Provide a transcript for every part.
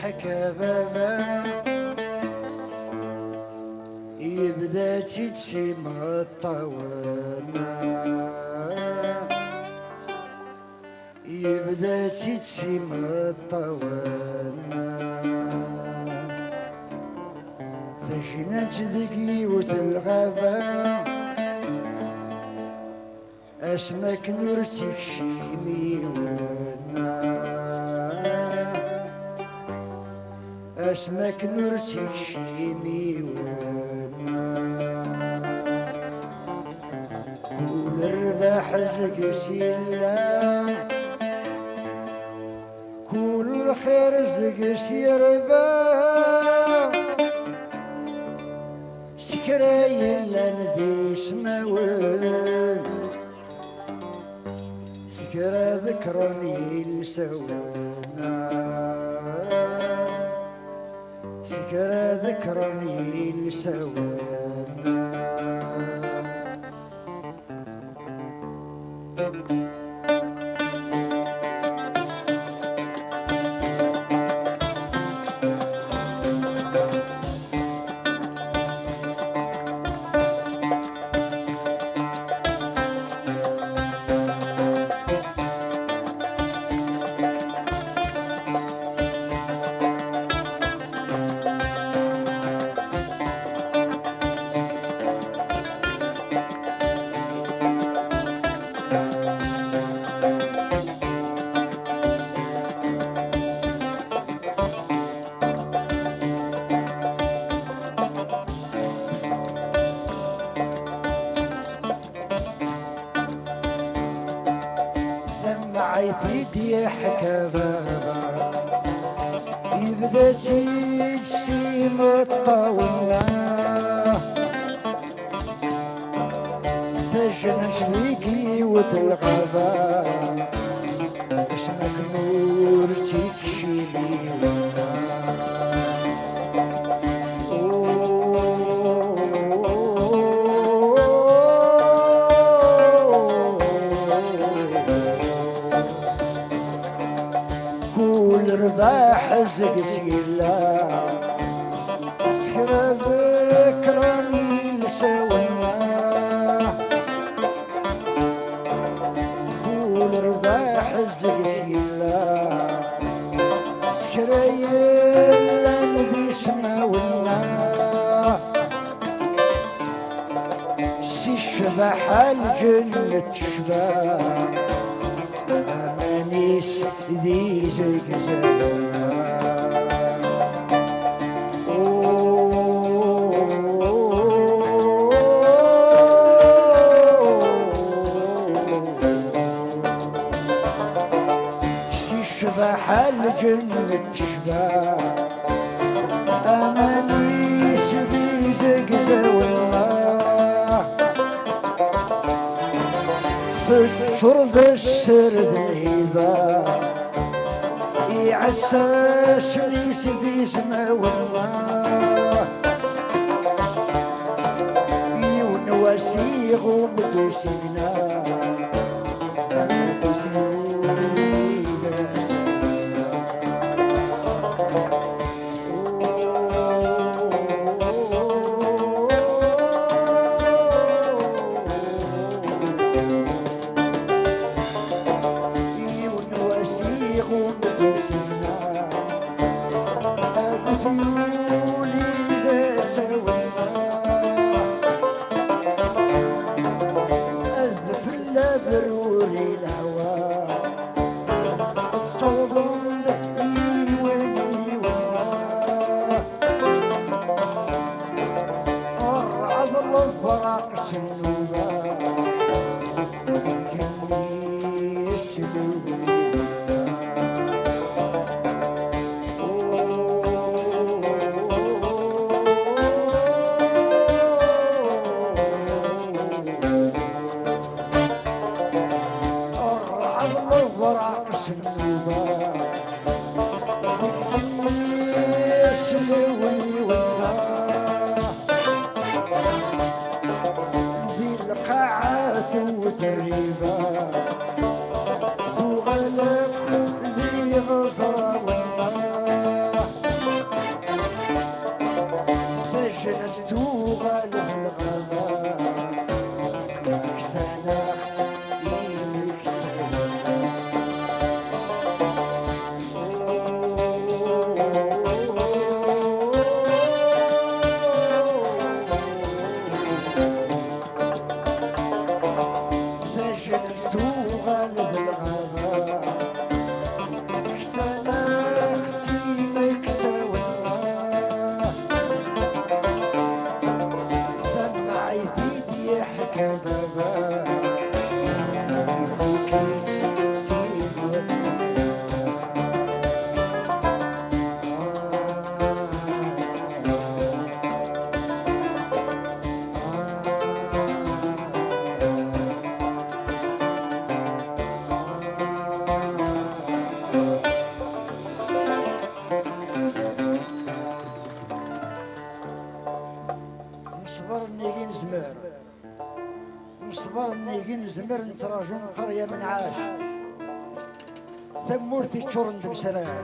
حكى بابا يبدا تيتشم الطوانا يبدا تيتشم الطوانا ثخنا جذقي وتلغابا اسمك نرتك شيمي وانا اسمك نرتك شيمي وانا كل الرباح زق سيلا كل خير زق سيربا سكراي لندي سماوين سكرا ذكرني لسوانا سكرا ذكرني لسوانا عيتي حكى بابا يبدا تيجسيم الطاولة ثجنش ليكي وتلقبا اسمك نور تكشيلي ونا رباح زق سيلا سكرا ذكرني لسوانا كل رباح زق سيلا سكرا يلا ندي سماونا سي شبح الجنة تشبه أمانيس ذي زقزقنا سي شبح الجنة تشبه أمانيس ذي زقزقنا شرب السرد الهيبة يعساس لي سيدي سما والله يونواسيغ ومدوسينا نصبر نيجي نزمر نتراجم قرية من عاش ثمورتي تشورن ديك سراه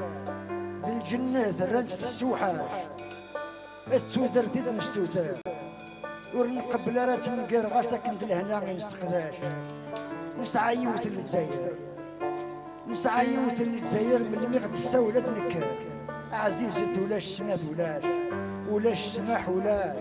دي الجنات الرنج السوحاش السودر ديد السودر ورنقبل راه تنقر غاسا كنت لهنا نسقداش نسعى يوت للجزائر نسعى يوت للجزائر من المغد السولة نكر عزيزة ولاش سنات ولاش السماح ولاش